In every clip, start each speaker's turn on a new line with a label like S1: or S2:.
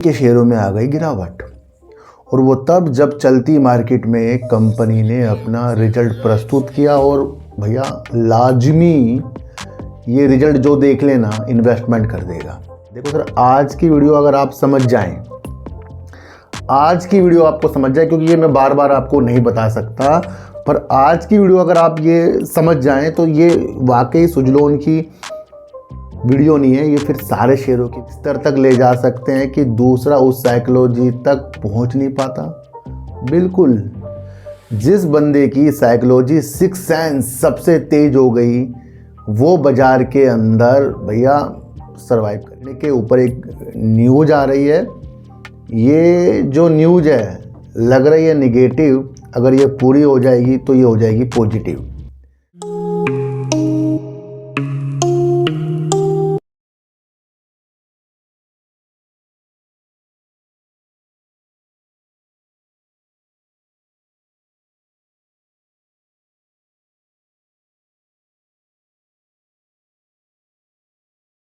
S1: के शेयरों में आ गई गिरावट। और वो तब जब चलती मार्केट में एक कंपनी ने अपना रिजल्ट प्रस्तुत किया और भैया लाजमी ये रिजल्ट जो देख लेना इन्वेस्टमेंट कर देगा। देखो सर, आज की वीडियो अगर आप समझ जाएं, आज की वीडियो आपको समझ जाए, क्योंकि ये मैं बार बार आपको नहीं बता सकता, पर आज की वीडियो अगर आप ये समझ जाएं तो ये वाकई सुजलोन की वीडियो नहीं है, ये फिर सारे शेयरों के स्तर तक ले जा सकते हैं कि दूसरा उस साइकोलॉजी तक पहुंच नहीं पाता। बिल्कुल, जिस बंदे की साइकोलॉजी सिक्स सेंस सबसे तेज हो गई वो बाजार के अंदर भैया सरवाइव करने के ऊपर एक न्यूज आ रही है। ये जो न्यूज है लग रही है निगेटिव, अगर ये पूरी हो जाएगी तो ये हो जाएगी पॉजिटिव।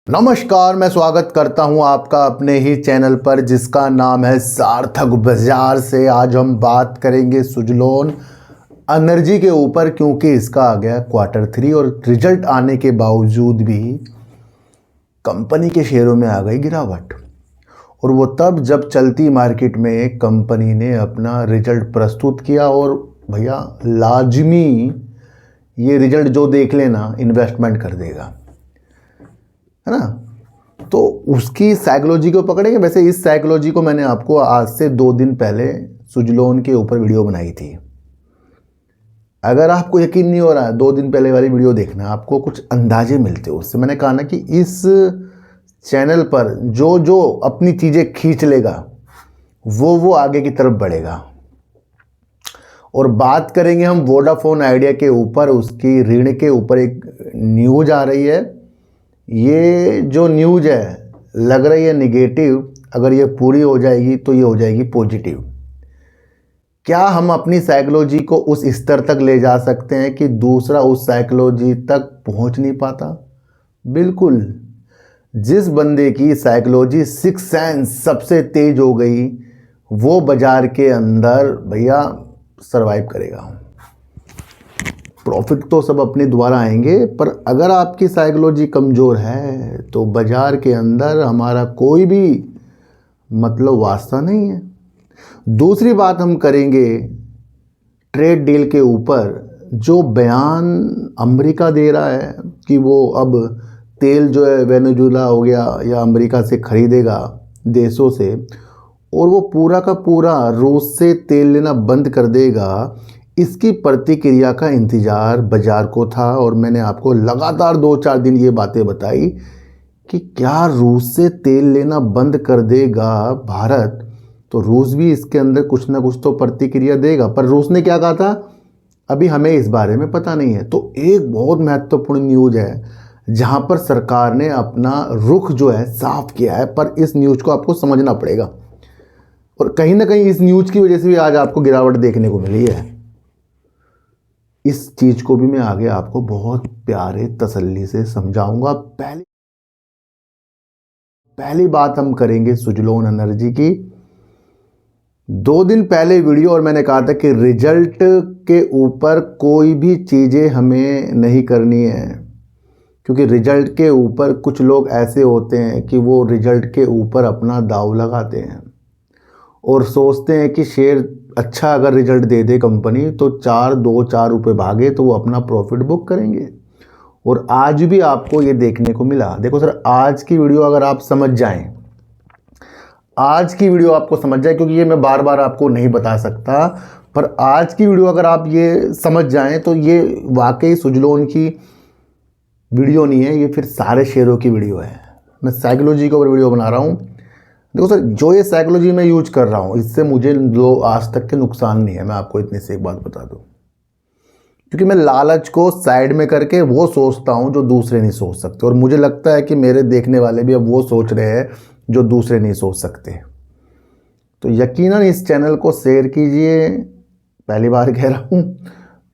S1: नमस्कार, मैं स्वागत करता हूं आपका अपने ही चैनल पर जिसका नाम है सार्थक बाजार से। आज हम बात करेंगे सुजलोन एनर्जी के ऊपर, क्योंकि इसका आ गया Q3 और रिजल्ट आने के बावजूद भी कंपनी के शेयरों में आ गई गिरावट। और वो तब जब चलती मार्केट में एक कंपनी ने अपना रिजल्ट प्रस्तुत किया और भैया लाजमी ये रिजल्ट जो देख लेना इन्वेस्टमेंट कर देगा, है ना। तो उसकी साइकोलॉजी को पकड़ेंगे। वैसे इस साइकोलॉजी को मैंने आपको आज से 2 दिन पहले सुजलोन के ऊपर वीडियो बनाई थी। अगर आपको यकीन नहीं हो रहा है, 2 दिन पहले वाली वीडियो देखना, आपको कुछ अंदाजे मिलते हो उससे। मैंने कहा ना कि इस चैनल पर जो जो अपनी चीज़ें खींच लेगा वो आगे की तरफ बढ़ेगा। और बात करेंगे हम वोडाफोन आइडिया के ऊपर, उसकी ऋण के ऊपर एक न्यूज आ रही है। ये जो न्यूज है लग रही है निगेटिव, अगर ये पूरी हो जाएगी तो ये हो जाएगी पॉजिटिव। क्या हम अपनी साइकोलॉजी को उस स्तर तक ले जा सकते हैं कि दूसरा उस साइकोलॉजी तक पहुंच नहीं पाता? बिल्कुल, जिस बंदे की साइकोलॉजी सिक्स सेंस सबसे तेज हो गई वो बाजार के अंदर भैया सरवाइव करेगा। प्रॉफिट तो सब अपने द्वारा आएंगे, पर अगर आपकी साइकोलॉजी कमज़ोर है तो बाज़ार के अंदर हमारा कोई भी मतलब वास्ता नहीं है। दूसरी बात हम करेंगे ट्रेड डील के ऊपर। जो बयान अमेरिका दे रहा है कि वो अब तेल जो है वेनेजुएला हो गया या अमेरिका से ख़रीदेगा देशों से, और वो पूरा का पूरा रूस से तेल लेना बंद कर देगा, इसकी प्रतिक्रिया का इंतज़ार बाज़ार को था। और मैंने आपको लगातार 2-4 दिन ये बातें बताई कि क्या रूस से तेल लेना बंद कर देगा भारत, तो रूस भी इसके अंदर कुछ ना कुछ तो प्रतिक्रिया देगा। पर रूस ने क्या कहा था अभी हमें इस बारे में पता नहीं है। तो एक बहुत महत्वपूर्ण न्यूज़ है जहाँ पर सरकार ने अपना रुख जो है साफ किया है, पर इस न्यूज़ को आपको समझना पड़ेगा। और कहीं ना कहीं इस न्यूज़ की वजह से भी आज आपको गिरावट देखने को मिली है। इस चीज़ को भी मैं आगे आपको बहुत प्यारे तसल्ली से समझाऊंगा। पहली बात हम करेंगे सुजलोन एनर्जी की। 2 दिन पहले वीडियो और मैंने कहा था कि रिजल्ट के ऊपर कोई भी चीज़ें हमें नहीं करनी है, क्योंकि रिजल्ट के ऊपर कुछ लोग ऐसे होते हैं कि वो रिजल्ट के ऊपर अपना दाव लगाते हैं और सोचते हैं कि शेयर अच्छा अगर रिजल्ट दे दे कंपनी तो 4 रुपए भागे तो वो अपना प्रॉफिट बुक करेंगे। और आज भी आपको ये देखने को मिला। देखो सर, आज की वीडियो अगर आप समझ जाएं, आज की वीडियो आपको समझ जाए, क्योंकि ये मैं बार बार आपको नहीं बता सकता, पर आज की वीडियो अगर आप ये समझ जाएं तो ये वाकई सुजलोन की वीडियो नहीं है, ये फिर सारे शेयरों की वीडियो है। मैं साइकोलॉजी के ऊपर वीडियो बना रहा हूँ। देखो सर, जो ये साइकोलॉजी मैं यूज कर रहा हूँ इससे मुझे आज तक के नुकसान नहीं है। मैं आपको इतने से एक बात बता दूँ, क्योंकि मैं लालच को साइड में करके वो सोचता हूँ जो दूसरे नहीं सोच सकते, और मुझे लगता है कि मेरे देखने वाले भी अब वो सोच रहे हैं जो दूसरे नहीं सोच सकते। तो यकीनन इस चैनल को शेयर कीजिए, पहली बार कह रहा हूँ,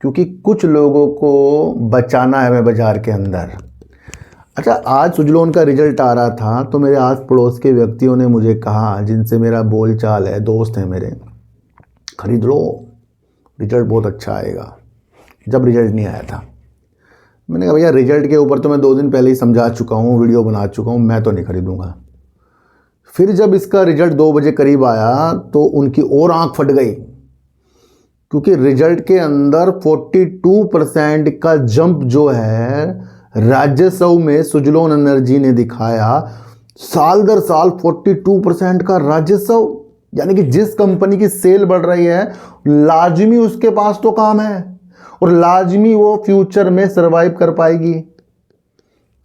S1: क्योंकि कुछ लोगों को बचाना है मैं बाज़ार के अंदर। अच्छा, आज सुजलोन का रिजल्ट आ रहा था तो मेरे आस पड़ोस के व्यक्तियों ने मुझे कहा, जिनसे मेरा बोल चाल है, दोस्त हैं मेरे, खरीद लो, रिजल्ट बहुत अच्छा आएगा। जब रिजल्ट नहीं आया था, मैंने कहा भैया रिजल्ट के ऊपर तो मैं 2 दिन पहले ही समझा चुका हूँ, वीडियो बना चुका हूँ, मैं तो नहीं खरीदूंगा। फिर जब इसका रिजल्ट 2 बजे करीब आया तो उनकी और आंख फट गई, क्योंकि रिजल्ट के अंदर 42% का जंप जो है राजस्व में सुजलोन एनर्जी ने दिखाया। साल दर साल 42% का राजस्व, यानी कि जिस कंपनी की सेल बढ़ रही है लाजमी उसके पास तो काम है और लाजमी वो फ्यूचर में सरवाइव कर पाएगी।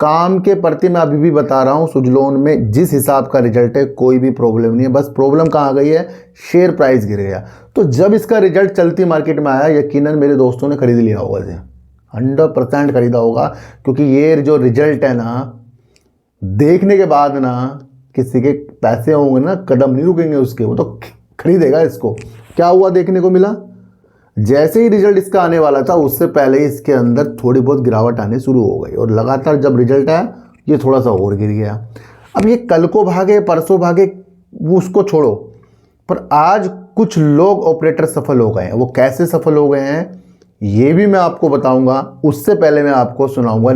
S1: काम के प्रति मैं अभी भी बता रहा हूं, सुजलोन में जिस हिसाब का रिजल्ट है कोई भी प्रॉब्लम नहीं है। बस प्रॉब्लम कहाँ गई है, शेयर प्राइस गिर गया। तो जब इसका रिजल्ट चलती मार्केट में आया, यकीनन मेरे दोस्तों ने खरीद लिया होगा, इसे 100% खरीदा होगा, क्योंकि ये जो रिजल्ट है ना, देखने के बाद ना किसी के पैसे होंगे ना, कदम नहीं रुकेंगे उसके, वो तो खरीदेगा इसको। क्या हुआ देखने को मिला, जैसे ही रिजल्ट इसका आने वाला था उससे पहले ही इसके अंदर थोड़ी बहुत गिरावट आने शुरू हो गई और लगातार जब रिजल्ट आया ये थोड़ा सा और गिर गया। अब ये कल को भागे परसों भागे वो उसको छोड़ो, पर आज कुछ लोग ऑपरेटर सफल हो गए हैं। वो कैसे सफल हो गए हैं ये भी मैं आपको बताऊंगा। उससे पहले मैं आपको सुनाऊंगा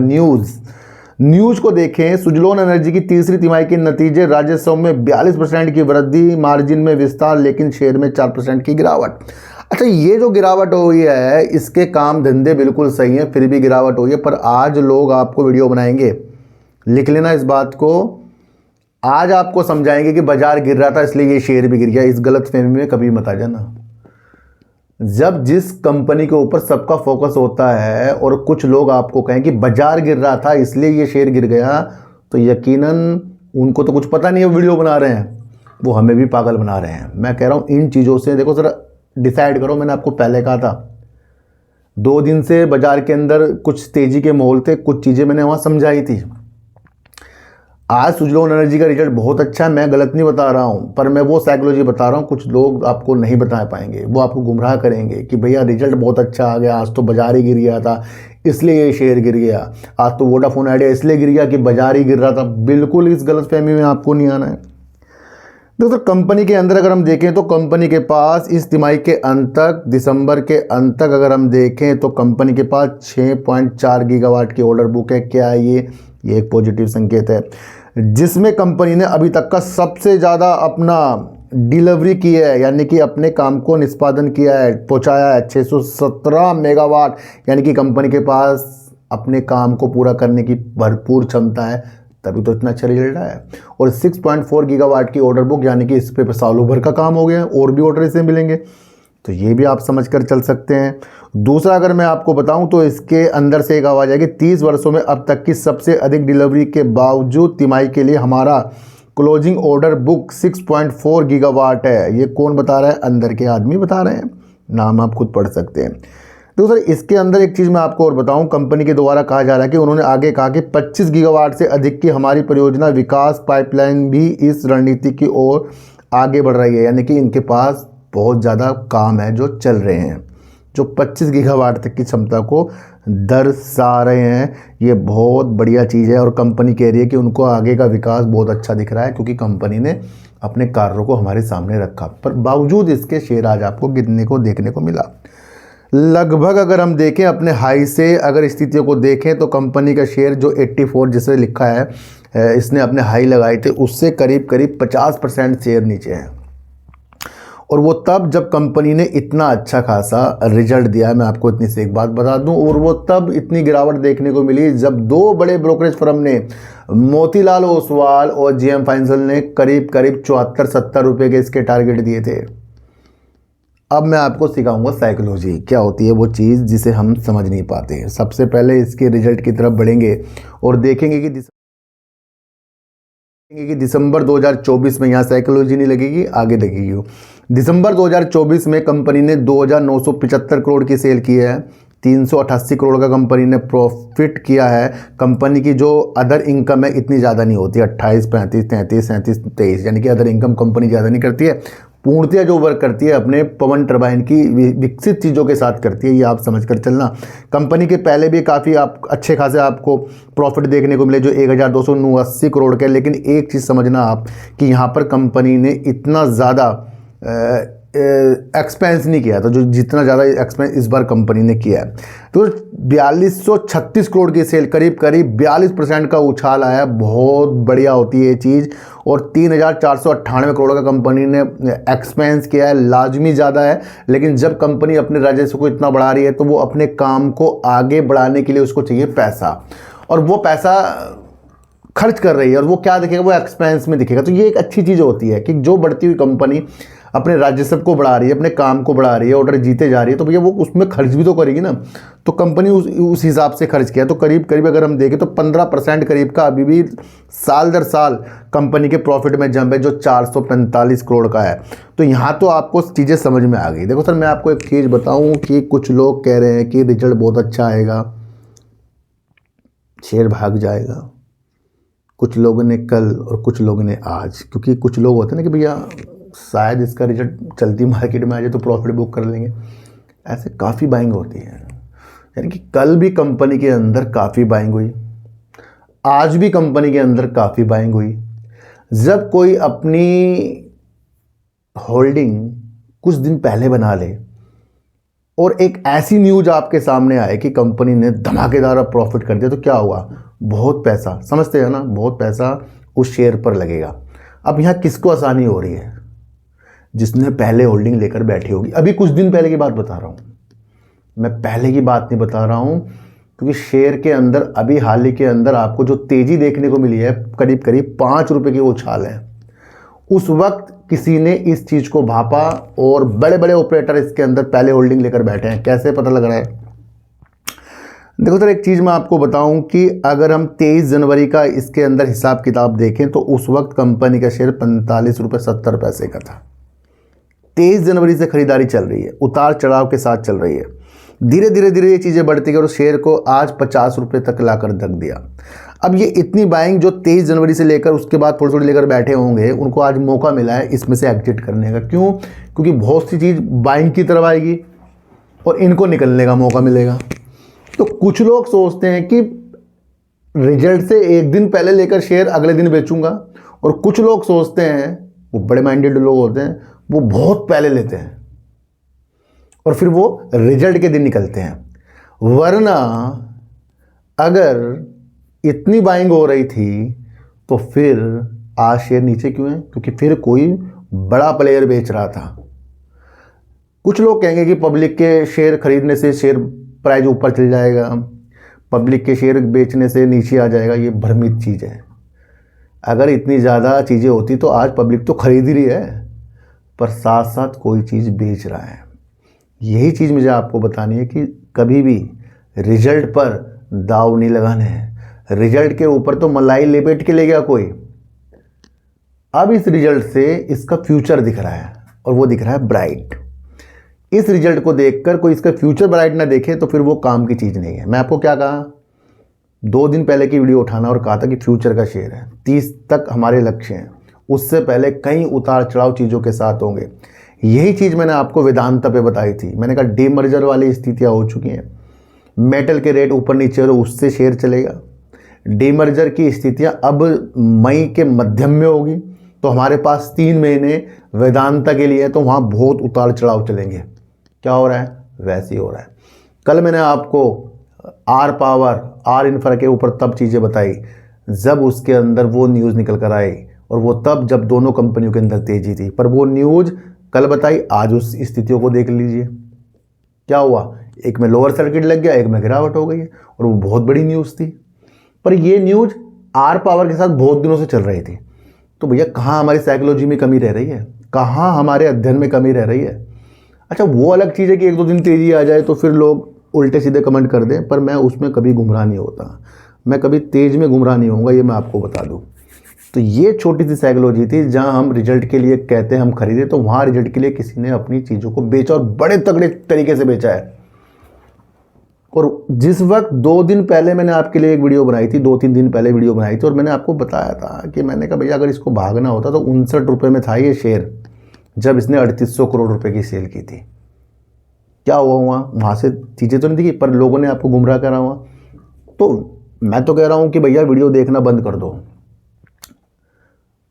S1: न्यूज़ को देखें। सुजलोन एनर्जी की तीसरी तिमाही के नतीजे, राजस्व में 42% की वृद्धि, मार्जिन में विस्तार, लेकिन शेयर में 4% की गिरावट। अच्छा, ये जो गिरावट हो रही है इसके काम धंधे बिल्कुल सही हैं, फिर भी गिरावट हो रही है। पर आज लोग आपको वीडियो बनाएंगे, लिख लेना इस बात को, आज आपको समझाएंगे कि बाजार गिर रहा था इसलिए ये शेयर भी गिर गया। इस गलतफहमी में कभी मत आ जाना। जब जिस कंपनी के ऊपर सबका फोकस होता है और कुछ लोग आपको कहें कि बाजार गिर रहा था इसलिए ये शेयर गिर गया, तो यकीनन उनको तो कुछ पता नहीं है, वीडियो बना रहे हैं, वो हमें भी पागल बना रहे हैं। मैं कह रहा हूँ इन चीज़ों से देखो ज़रा डिसाइड करो। मैंने आपको पहले कहा था 2 दिन से बाजार के अंदर कुछ तेज़ी के माहौल थे, कुछ चीज़ें मैंने वहाँ समझाई थी। आज सुजलोन एनर्जी का रिजल्ट बहुत अच्छा है, मैं गलत नहीं बता रहा हूँ, पर मैं वो साइकोलॉजी बता रहा हूँ। कुछ लोग आपको नहीं बता पाएंगे, वो आपको गुमराह करेंगे कि भैया रिजल्ट बहुत अच्छा आ गया, आज तो बाजार ही गिर गया था इसलिए ये शेयर गिर गया, आज तो वोडाफोन आइडिया इसलिए गिर गया कि बाजार ही गिर रहा था। बिल्कुल इस गलतफहमी में आपको नहीं आना है। दोस्तों, कंपनी के अंदर अगर हम देखें तो कंपनी के पास इस तिमाही के अंत तक, दिसंबर के अंत तक अगर हम देखें तो कंपनी के पास 6.4 गीगावाट की ऑर्डर बुक है। क्या है ये एक पॉजिटिव संकेत है, जिसमें कंपनी ने अभी तक का सबसे ज़्यादा अपना डिलीवरी की है, यानी कि अपने काम को निष्पादन किया है, पहुंचाया है 617 मेगावाट। यानी कि कंपनी के पास अपने काम को पूरा करने की भरपूर क्षमता है, तभी तो इतना अच्छा रिजल्ट आया। और 6.4 गीगावाट की ऑर्डर बुक, यानी कि इस पे सालों भर का काम हो गया, और भी ऑर्डर इसे मिलेंगे, तो ये भी आप समझ कर चल सकते हैं। दूसरा अगर मैं आपको बताऊं तो इसके अंदर से एक आवाज़ आएगी, 30 वर्षों में अब तक की सबसे अधिक डिलीवरी के बावजूद तिमाही के लिए हमारा क्लोजिंग ऑर्डर बुक 6.4 गीगावाट है। ये कौन बता रहा है, अंदर के आदमी बता रहे हैं, नाम आप खुद पढ़ सकते हैं। दूसरा इसके अंदर एक चीज़ मैं आपको और बताऊं, कंपनी के द्वारा कहा जा रहा है कि उन्होंने आगे कहा कि 25 गीगावाट से अधिक की हमारी परियोजना विकास पाइपलाइन भी इस रणनीति की ओर आगे बढ़ रही है। यानी कि इनके पास बहुत ज़्यादा काम है जो चल रहे हैं, जो 25 गीगावाट तक की क्षमता को दर्शा रहे हैं। ये बहुत बढ़िया चीज़ है और कंपनी कह रही है कि उनको आगे का विकास बहुत अच्छा दिख रहा है, क्योंकि कंपनी ने अपने कार्यों को हमारे सामने रखा। पर बावजूद इसके शेयर आज आपको गिरने को देखने को मिला। लगभग अगर हम देखें अपने हाई से अगर स्थितियों को देखें तो कंपनी का शेयर जो 84 जिसे लिखा है इसने अपने हाई लगाए थे, उससे करीब करीब 50% शेयर नीचे है। और वो तब जब कंपनी ने इतना अच्छा खासा रिजल्ट दिया। मैं आपको इतनी सी एक बात बता दूं, और वो तब इतनी गिरावट देखने को मिली जब 2 बड़े ब्रोकरेज फर्म ने, मोतीलाल ओसवाल और जेएम फाइनेंशियल ने करीब करीब 74-70 रुपये के इसके टारगेट दिए थे। अब मैं आपको सिखाऊंगा साइकोलॉजी, क्या होती है वो चीज़ जिसे हम समझ नहीं पाते। सबसे पहले इसके रिजल्ट की तरफ बढ़ेंगे और देखेंगे कि दिसंबर 2024 में, यहाँ साइकोलॉजी नहीं लगेगी, आगे लगेगी। दिसंबर 2024 में कंपनी ने 2,975 करोड़ की सेल की है, 388 करोड़ का कंपनी ने प्रॉफिट किया है। कंपनी की जो अदर इनकम है इतनी ज़्यादा नहीं होती, 28, 35, 33, 37, 23, यानी कि अदर इनकम कंपनी ज़्यादा नहीं करती है। पूर्णतया जो वर्क करती है अपने पवन टरबाइन की विकसित चीज़ों के साथ करती है, ये आप समझ कर चलना। कंपनी के पहले भी काफ़ी आप अच्छे खासे आपको प्रॉफिट देखने को मिले जो 1280 करोड़ के। लेकिन एक चीज़ समझना आप कि यहाँ पर कंपनी ने इतना ज़्यादा एक्सपेंस नहीं किया था जो जितना ज़्यादा एक्सपेंस इस बार कंपनी ने किया है। तो 4236 करोड़ की सेल, करीब करीब 42% का उछाल आया। बहुत बढ़िया होती है ये चीज़। और 3498 करोड़ का कंपनी ने एक्सपेंस किया है, लाजमी ज़्यादा है। लेकिन जब कंपनी अपने राजस्व को इतना बढ़ा रही है तो वो अपने काम को आगे बढ़ाने के लिए उसको चाहिए पैसा, और वो पैसा खर्च कर रही है। और वो क्या दिखेगा, वो एक्सपेंस में दिखेगा। तो ये एक अच्छी चीज़ होती है कि जो बढ़ती हुई कंपनी अपने राजस्व को बढ़ा रही है, अपने काम को बढ़ा रही है, ऑर्डर जीते जा रही है, तो भैया वो उसमें खर्च भी तो करेगी ना। तो कंपनी उस हिसाब से खर्च किया। तो करीब करीब अगर हम देखें तो 15% करीब का अभी भी साल दर साल कंपनी के प्रॉफिट में जंप है जो 445 करोड़ का है। तो यहाँ तो आपको चीज़ें समझ में आ गई। देखो सर, मैं आपको एक चीज़ बताऊँ कि कुछ लोग कह रहे हैं कि रिजल्ट बहुत अच्छा आएगा, शेयर भाग जाएगा। कुछ लोगों ने कल और कुछ लोगों ने आज, क्योंकि कुछ लोग होते हैं ना कि भैया शायद इसका रिजल्ट चलती मार्केट में आ जाए तो प्रॉफिट बुक कर लेंगे, ऐसे काफ़ी बाइंग होती है। यानी कि कल भी कंपनी के अंदर काफ़ी बाइंग हुई, आज भी कंपनी के अंदर काफ़ी बाइंग हुई। जब कोई अपनी होल्डिंग कुछ दिन पहले बना ले और एक ऐसी न्यूज आपके सामने आए कि कंपनी ने धमाकेदार प्रॉफिट कर दिया, तो क्या हुआ, बहुत पैसा, समझते हैं ना, बहुत पैसा उस शेयर पर लगेगा। अब यहाँ किसको आसानी हो रही है, जिसने पहले होल्डिंग लेकर बैठी होगी। अभी कुछ दिन पहले की बात बता रहा हूँ मैं, पहले की बात नहीं बता रहा हूँ, क्योंकि शेयर के अंदर अभी हाल ही के अंदर आपको जो तेज़ी देखने को मिली है, करीब करीब 5 रुपये की उछाल है। उस वक्त किसी ने इस चीज़ को भापा और बड़े बड़े ऑपरेटर इसके अंदर पहले होल्डिंग लेकर बैठे हैं। कैसे पता लग रहा है, देखो सर, एक चीज़ मैं आपको बताऊं कि अगर हम 23 जनवरी का इसके अंदर हिसाब किताब देखें तो उस वक्त कंपनी का शेयर 45 रुपये 70 पैसे का था। 23 जनवरी से खरीदारी चल रही है, उतार चढ़ाव के साथ चल रही है। धीरे धीरे धीरे ये चीज़ें बढ़ती गई और शेयर को आज 50 रुपये तक लाकर धक दिया। अब ये इतनी बाइंग जो 23 जनवरी से लेकर उसके बाद थोड़ी थोड़ी लेकर बैठे होंगे, उनको आज मौका मिला है इसमें से एग्जिट करने का। क्यों, क्योंकि बहुत सी चीज़ बाइंग की तरफ आएगी और इनको निकलने का मौका मिलेगा। तो कुछ लोग सोचते हैं कि रिजल्ट से एक दिन पहले लेकर शेयर अगले दिन बेचूंगा, और कुछ लोग सोचते हैं, वो बड़े माइंडेड लोग होते हैं, वो बहुत पहले लेते हैं और फिर वो रिजल्ट के दिन निकलते हैं। वरना अगर इतनी बाइंग हो रही थी तो फिर आज शेयर नीचे क्यों है, क्योंकि फिर कोई बड़ा प्लेयर बेच रहा था। कुछ लोग कहेंगे कि पब्लिक के शेयर खरीदने से शेयर प्राइस ऊपर चल जाएगा, पब्लिक के शेयर बेचने से नीचे आ जाएगा। ये भ्रमित चीज़ है। अगर इतनी ज़्यादा चीज़ें होती तो आज पब्लिक तो खरीद ही रही है, पर साथ साथ कोई चीज़ बेच रहा है। यही चीज़ मुझे आपको बतानी है कि कभी भी रिजल्ट पर दाव नहीं लगाने हैं। रिजल्ट के ऊपर तो मलाई लपेट के ले गया कोई। अब इस रिजल्ट से इसका फ्यूचर दिख रहा है और वो दिख रहा है ब्राइट। इस रिजल्ट को देखकर कोई इसका फ्यूचर ब्राइट ना देखे तो फिर वो काम की चीज़ नहीं है। मैं आपको क्या कहा, 2 दिन पहले की वीडियो उठाना और कहा था कि फ्यूचर का शेयर है, 30 तक हमारे लक्ष्य हैं, उससे पहले कई उतार चढ़ाव चीज़ों के साथ होंगे। यही चीज़ मैंने आपको वेदांता पे बताई थी। मैंने कहा डीमर्जर वाली स्थितियाँ हो चुकी हैं, मेटल के रेट ऊपर नीचे हो, उससे शेयर चलेगा। डीमर्जर की स्थितियाँ अब मई के मध्यम में होगी, तो हमारे पास 3 महीने वेदांता के लिए है, तो वहाँ बहुत उतार चढ़ाव चलेंगे। क्या हो रहा है, वैसे ही हो रहा है। कल मैंने आपको आर पावर, आर इंफ्रा के ऊपर तब चीज़ें बताई जब उसके अंदर वो न्यूज़ निकल कर आई, और वो तब जब दोनों कंपनियों के अंदर तेज़ी थी। पर वो न्यूज़ कल बताई, आज उस स्थितियों को देख लीजिए क्या हुआ। एक में लोअर सर्किट लग गया, एक में गिरावट हो गई है, और वो बहुत बड़ी न्यूज़ थी। पर ये न्यूज़ आर पावर के साथ बहुत दिनों से चल रही थी। तो भैया कहाँ हमारी साइकोलॉजी में कमी रह रही है, कहाँ हमारे अध्ययन में कमी रह रही है। अच्छा, वो अलग चीज़ है कि 1-2 दिन तेज़ी आ जाए तो फिर लोग उल्टे सीधे कमेंट कर दें, पर मैं उसमें कभी गुमराह नहीं होता। मैं कभी तेज़ में गुमराह नहीं होऊंगा, ये मैं आपको बता दूं। तो ये छोटी सी साइकोलॉजी थी। जहां हम रिजल्ट के लिए कहते हैं हम खरीदे, तो वहाँ रिजल्ट के लिए किसी ने अपनी चीज़ों को बेचा और बड़े तगड़े तरीके से बेचा है। और जिस वक्त 2 दिन पहले मैंने आपके लिए एक वीडियो बनाई थी, 2-3 दिन पहले वीडियो बनाई थी, और मैंने आपको बताया था कि मैंने कहा भैया अगर इसको भागना होता तो 59 रुपये में था ये शेयर, जब इसने 3800 करोड़ रुपए की सेल की थी। क्या हुआ वहाँ से चीज़ें तो नहीं दिखी, पर लोगों ने आपको गुमराह करा हुआ। तो मैं तो कह रहा हूँ कि भैया वीडियो देखना बंद कर दो,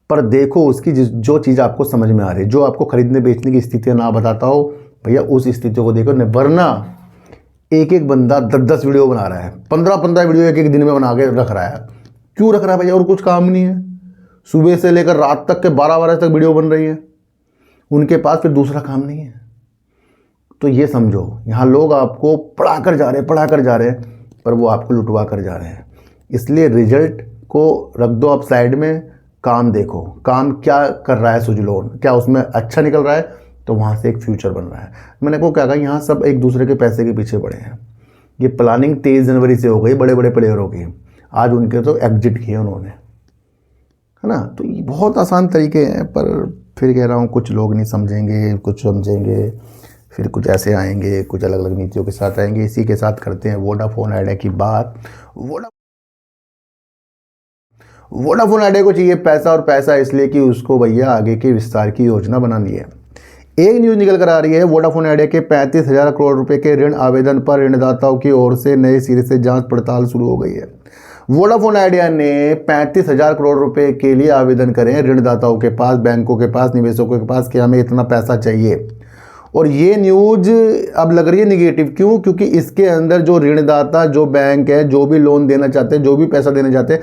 S1: पर देखो उसकी जो चीज़ आपको समझ में आ रही है, जो आपको खरीदने बेचने की स्थितियाँ ना बताता हो भैया उस स्थितियों को देखो। वरना एक एक बंदा 10-10 वीडियो बना रहा है, 15-15 वीडियो एक एक दिन में बना के रख रहा है। क्यों रख रहा है भैया? और कुछ काम नहीं है। सुबह से लेकर रात तक के 12 तक वीडियो बन रही है, उनके पास फिर दूसरा काम नहीं है। तो ये समझो यहाँ लोग आपको पढ़ा कर जा रहे हैं, पर वो आपको लुटवा कर जा रहे हैं। इसलिए रिजल्ट को रख दो आप साइड में, काम देखो, काम क्या कर रहा है सुजलोन, क्या उसमें अच्छा निकल रहा है, तो वहाँ से एक फ्यूचर बन रहा है। मैंने को क्या कहा, यहाँ सब एक दूसरे के पैसे के पीछे पड़े हैं। ये प्लानिंग 23 जनवरी से हो गई बड़े बड़े प्लेयरों की, आज उनके तो एग्जिट किए उन्होंने, है ना। तो ये बहुत आसान तरीके हैं, पर फिर कह रहा हूँ कुछ लोग नहीं समझेंगे, कुछ समझेंगे, फिर कुछ ऐसे आएंगे, कुछ अलग अलग नीतियों के साथ आएंगे। इसी के साथ करते हैं वोडाफोन आइडिया की बात। वोडाफोन आइडिया को चाहिए पैसा, और पैसा इसलिए कि उसको भैया आगे के विस्तार की योजना बनानी है। एक न्यूज़ निकल कर आ रही है, वोडाफोन आइडिया के 35,000 करोड़ रुपए के ऋण आवेदन पर ऋणदाताओं की ओर से नए सिरे से जांच पड़ताल शुरू हो गई है। वोडाफोन आइडिया ने 35,000 करोड़ रुपए के लिए आवेदन करे हैं ऋणदाताओं के पास, बैंकों के पास, निवेशकों के पास कि हमें इतना पैसा चाहिए। और ये न्यूज़ अब लग रही है निगेटिव। क्यों? क्योंकि इसके अंदर जो ऋणदाता, जो बैंक है, जो भी लोन देना चाहते हैं, जो भी पैसा देना चाहते हैं,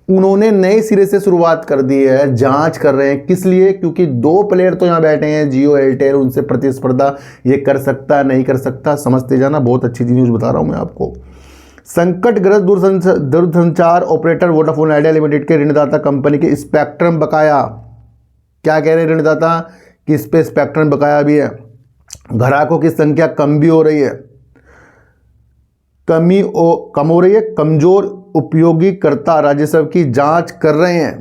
S1: उन्होंने नए सिरे से शुरुआत कर दी है, जांच कर रहे हैं। किस लिए? क्योंकि 2 प्लेयर तो यहाँ बैठे हैं, जियो एयरटेल, उनसे प्रतिस्पर्धा ये कर सकता नहीं कर सकता, समझते जाना। बहुत अच्छी न्यूज़ बता रहा हूँ मैं आपको। संकटग्रस्त दूरसंचार ऑपरेटर वोडाफोन आइडिया लिमिटेड के ऋणदाता कंपनी के स्पेक्ट्रम बकाया, क्या कह रहे हैं ऋणदाता कि इस पे स्पेक्ट्रम बकाया भी है, ग्राहकों की संख्या कम भी हो रही है, कम हो रही है, कमजोर उपयोगीकर्ता राजस्व की जांच कर रहे हैं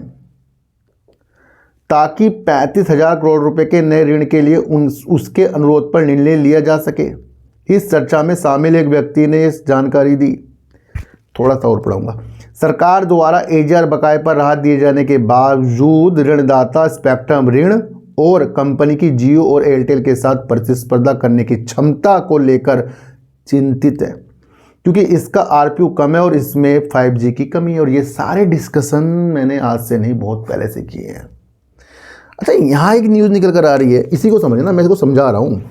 S1: ताकि 35,000 करोड़ रुपए के नए ऋण के लिए उसके अनुरोध पर निर्णय लिया जा सके। इस चर्चा में शामिल एक व्यक्ति ने इस जानकारी दी। थोड़ा सा और पढ़ूंगा। सरकार द्वारा एजीआर बकाये पर राहत दिए जाने के बावजूद ऋणदाता स्पेक्ट्रम ऋण और कंपनी की जियो और एयरटेल के साथ प्रतिस्पर्धा करने की क्षमता को लेकर चिंतित है, क्योंकि इसका आरपीयू कम है और इसमें 5G की कमी है। और ये सारे डिस्कशन मैंने आज से नहीं, बहुत पहले से किए हैं। अच्छा, यहाँ एक न्यूज़ निकल कर आ रही है, इसी को समझना, मैं इसको समझा रहा हूँ।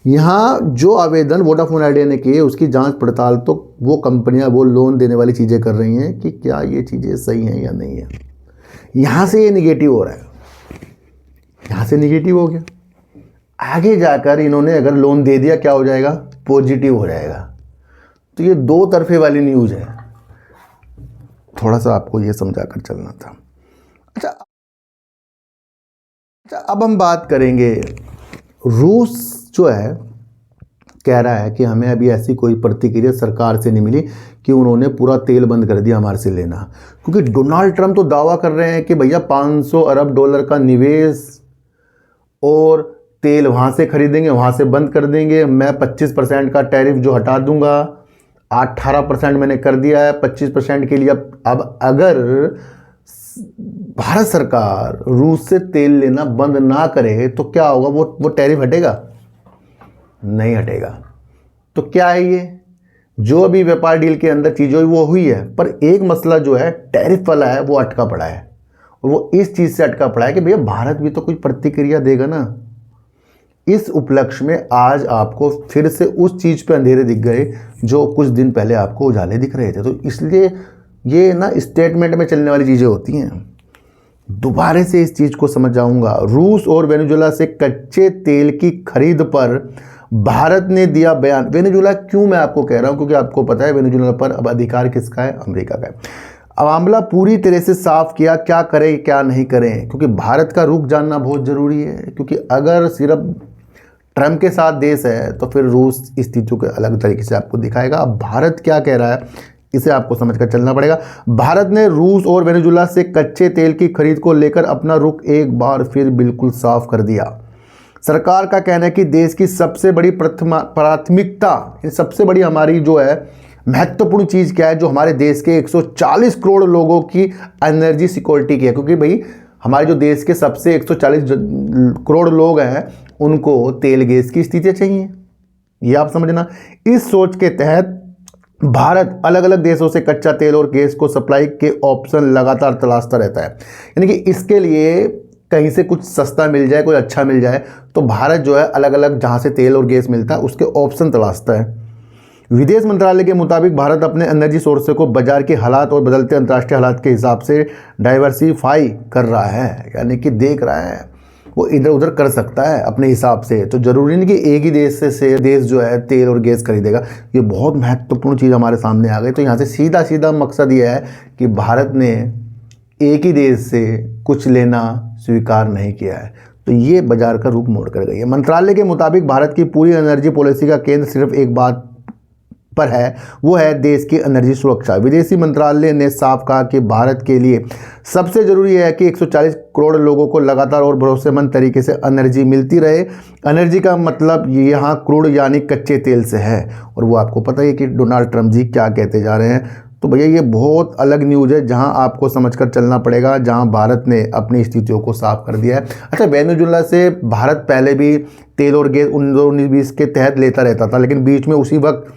S1: यहाँ जो आवेदन वोडाफोन आइडिया ने किए उसकी जांच पड़ताल तो वो कंपनियां, वो लोन देने वाली चीज़ें कर रही हैं कि क्या ये चीज़ें सही हैं या नहीं है। यहाँ से ये निगेटिव हो रहा है, यहाँ से निगेटिव हो गया। आगे जाकर इन्होंने अगर लोन दे दिया, क्या हो जाएगा? पॉजिटिव हो जाएगा। तो ये 2 तरफे वाली न्यूज़ है, थोड़ा सा आपको ये समझा कर चलना था। अच्छा, अब हम बात करेंगे, रूस जो है कह रहा है कि हमें अभी ऐसी कोई प्रतिक्रिया सरकार से नहीं मिली कि उन्होंने पूरा तेल बंद कर दिया हमारे से लेना। क्योंकि डोनाल्ड ट्रंप तो दावा कर रहे हैं कि भैया 500 अरब डॉलर का निवेश और तेल वहाँ से खरीदेंगे, वहाँ से बंद कर देंगे। मैं 25% का टैरिफ जो हटा दूंगा, 18% मैंने कर दिया है 25% के लिए। अब अगर भारत सरकार रूस से तेल लेना बंद ना करे तो क्या होगा? वो टैरिफ हटेगा? नहीं हटेगा। तो क्या है ये? जो अभी व्यापार डील के अंदर चीज़ हुई वो हुई है, पर एक मसला जो है टैरिफ वाला है वो अटका पड़ा है। और वो इस चीज़ से अटका पड़ा है कि भैया भारत भी तो कोई प्रतिक्रिया देगा ना। इस उपलक्ष्य में आज आपको फिर से उस चीज़ पे अंधेरे दिख गए जो कुछ दिन पहले आपको उजाले दिख रहे थे। तो इसलिए ये ना स्टेटमेंट में चलने वाली चीज़ें होती हैं। दोबारा से इस चीज़ को समझ जाऊंगा। रूस और वेनेजुएला से कच्चे तेल की खरीद पर भारत ने दिया बयान। वेनेजुएला क्यों मैं आपको कह रहा हूं? क्योंकि आपको पता है वेनेजुएला पर अब अधिकार किसका है? अमेरिका का है। अब मामला पूरी तरह से साफ किया, क्या करें क्या नहीं करें, क्योंकि भारत का रुख जानना बहुत ज़रूरी है। क्योंकि अगर सिर्फ ट्रंप के साथ देश है तो फिर रूस स्थितियों के अलग तरीके से आपको दिखाएगा। अब भारत क्या कह रहा है इसे आपको समझकर चलना पड़ेगा। भारत ने रूस और वेनेजुएला से कच्चे तेल की खरीद को लेकर अपना रुख एक बार फिर बिल्कुल साफ कर दिया। सरकार का कहना है कि देश की सबसे बड़ी प्राथमिकता, सबसे बड़ी हमारी जो है महत्वपूर्ण चीज़ क्या है, जो हमारे देश के 140 करोड़ लोगों की एनर्जी सिक्योरिटी की है। क्योंकि भाई हमारे जो देश के सबसे 140 करोड़ लोग हैं उनको तेल गैस की स्थितियाँ चाहिए, ये आप समझना। इस सोच के तहत भारत अलग अलग देशों से कच्चा तेल और गैस को सप्लाई के ऑप्शन लगातार तलाशता रहता है। यानी कि इसके लिए कहीं से कुछ सस्ता मिल जाए, कोई अच्छा मिल जाए, तो भारत जो है अलग अलग जहाँ से तेल और गैस मिलता है उसके ऑप्शन तलाशता है। विदेश मंत्रालय के मुताबिक भारत अपने एनर्जी सोर्सेज को बाजार के हालात और बदलते अंतर्राष्ट्रीय हालात के हिसाब से डाइवर्सिफाई कर रहा है, यानी कि देख रहा है, वो इधर उधर कर सकता है अपने हिसाब से। तो ज़रूरी नहीं कि एक ही देश से देश जो है तेल और गैस खरीदेगा। ये बहुत महत्वपूर्ण चीज़ हमारे सामने आ गई। तो यहाँ से सीधा सीधा मकसद ये है कि भारत ने एक ही देश से कुछ लेना स्वीकार नहीं किया है, तो ये बाजार का रुख मोड़ कर गई है। मंत्रालय के मुताबिक भारत की पूरी एनर्जी पॉलिसी का केंद्र सिर्फ एक बात पर है, वो है देश की एनर्जी सुरक्षा। विदेशी मंत्रालय ने साफ कहा कि भारत के लिए सबसे जरूरी है कि 140 करोड़ लोगों को लगातार और भरोसेमंद तरीके से एनर्जी मिलती रहे। एनर्जी का मतलब यहाँ क्रूड यानी कच्चे तेल से है, और वो आपको पता है कि डोनाल्ड ट्रंप जी क्या कहते जा रहे हैं। तो भैया ये बहुत अलग न्यूज़ है, जहां आपको समझकर चलना पड़ेगा, जहां भारत ने अपनी स्थितियों को साफ कर दिया है। अच्छा, वेनेजुएला से भारत पहले भी तेल और गैस 1919-20 के तहत लेता रहता था, लेकिन बीच में उसी वक्त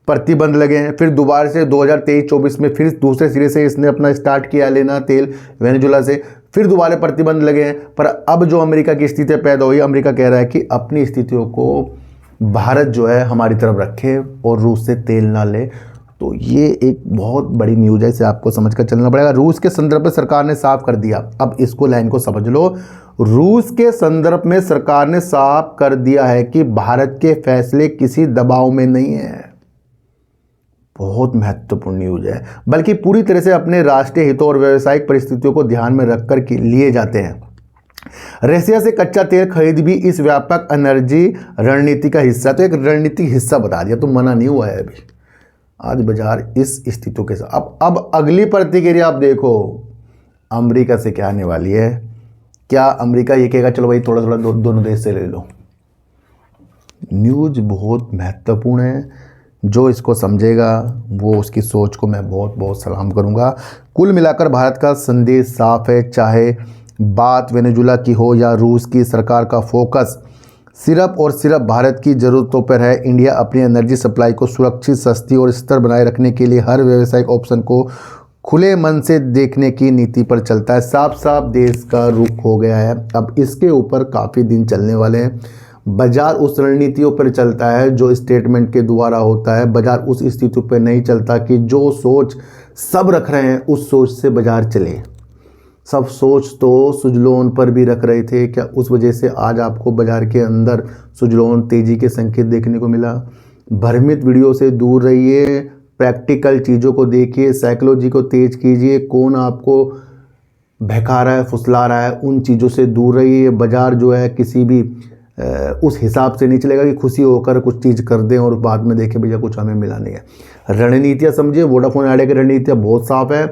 S1: प्रतिबंध लगे हैं। फिर दोबारा से 2023-24 में फिर दूसरे सिरे से इसने अपना स्टार्ट किया लेना तेल वेनेजुएला से, फिर दोबारा प्रतिबंध लगे हैं। पर अब जो अमेरिका की स्थिति पैदा हुई, अमेरिका कह रहा है कि अपनी स्थितियों को भारत जो है हमारी तरफ रखे और रूस से तेल ना ले। तो ये एक बहुत बड़ी न्यूज़ है, इसे आपको समझकर चलना पड़ेगा। रूस के संदर्भ में सरकार ने साफ कर दिया, अब इसको लाइन को समझ लो। रूस के संदर्भ में सरकार ने साफ कर दिया है कि भारत के फैसले किसी दबाव में नहीं है। बहुत महत्वपूर्ण न्यूज़ है, बल्कि पूरी तरह से अपने राष्ट्रीय हितों और व्यावसायिक परिस्थितियों को ध्यान में रखकर लिए जाते हैं। रशिया से कच्चा तेल खरीद भी इस व्यापक एनर्जी रणनीति का हिस्सा, तो एक रणनीतिक हिस्सा बता दिया, तो मना नहीं हुआ है अभी। आज बाजार इस स्थितियों के साथ। अब अगली प्रतिक्रिया आप देखो अमेरिका से क्या आने वाली है। क्या अमेरिका ये कहेगा चलो भाई थोड़ा थोड़ा दोनों देश से ले लो। न्यूज़ बहुत महत्वपूर्ण है, जो इसको समझेगा वो उसकी सोच को मैं बहुत बहुत सलाम करूंगा। कुल मिलाकर भारत का संदेश साफ है, चाहे बात वेनेजुएला की हो या रूस की, सरकार का फोकस सिर्फ और सिर्फ भारत की ज़रूरतों पर है। इंडिया अपनी एनर्जी सप्लाई को सुरक्षित, सस्ती और स्थिर बनाए रखने के लिए हर व्यावसायिक ऑप्शन को खुले मन से देखने की नीति पर चलता है। साफ साफ देश का रुख हो गया है। अब इसके ऊपर काफ़ी दिन चलने वाले हैं। बाजार उस रणनीतियों पर चलता है जो स्टेटमेंट के द्वारा होता है। बाजार उस स्थिति पर नहीं चलता कि जो सोच सब रख रहे हैं उस सोच से बाजार चले। सब सोच तो सुजलोन पर भी रख रहे थे, क्या उस वजह से आज आपको बाजार के अंदर सुजलोन तेजी के संकेत देखने को मिला? भ्रमित वीडियो से दूर रहिए, प्रैक्टिकल चीज़ों को देखिए, साइकोलॉजी को तेज कीजिए। कौन आपको बहका रहा है, फुसला रहा है, उन चीज़ों से दूर रहिए। बाजार जो है किसी भी उस हिसाब से नहीं चलेगा कि खुशी होकर कुछ चीज़ कर दें और बाद में देखें भैया कुछ हमें मिला नहीं है। रणनीतियाँ समझिए, वोडाफोन आइडिया की रणनीतियाँ बहुत साफ है।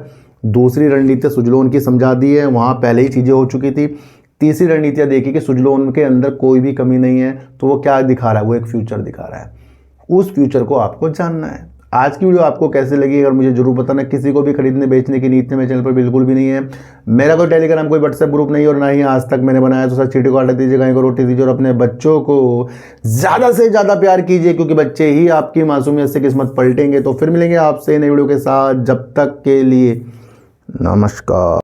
S1: दूसरी रणनीतियाँ सुजलोन की समझा दी है, वहाँ पहले ही चीज़ें हो चुकी थी। तीसरी रणनीतियाँ देखिए कि सुजलोन के अंदर कोई भी कमी नहीं है, तो वो क्या दिखा रहा है, वो एक फ्यूचर दिखा रहा है। उस फ्यूचर को आपको जानना है। आज की वीडियो आपको कैसे लगी अगर मुझे जरूर बताना। किसी को भी खरीदने बेचने की नीति मेरे चैनल पर बिल्कुल भी नहीं है। मेरा कोई टेलीग्राम, कोई व्हाट्सएप ग्रुप नहीं और ना ही आज तक मैंने बनाया। तो सर चीटी को आटा दीजिए, गाय को रोटी दीजिए और अपने बच्चों को ज़्यादा से ज़्यादा प्यार कीजिए, क्योंकि बच्चे ही आपकी मासूमियत से किस्मत पलटेंगे। तो फिर मिलेंगे आपसे नई वीडियो के साथ, जब तक के लिए नमस्कार।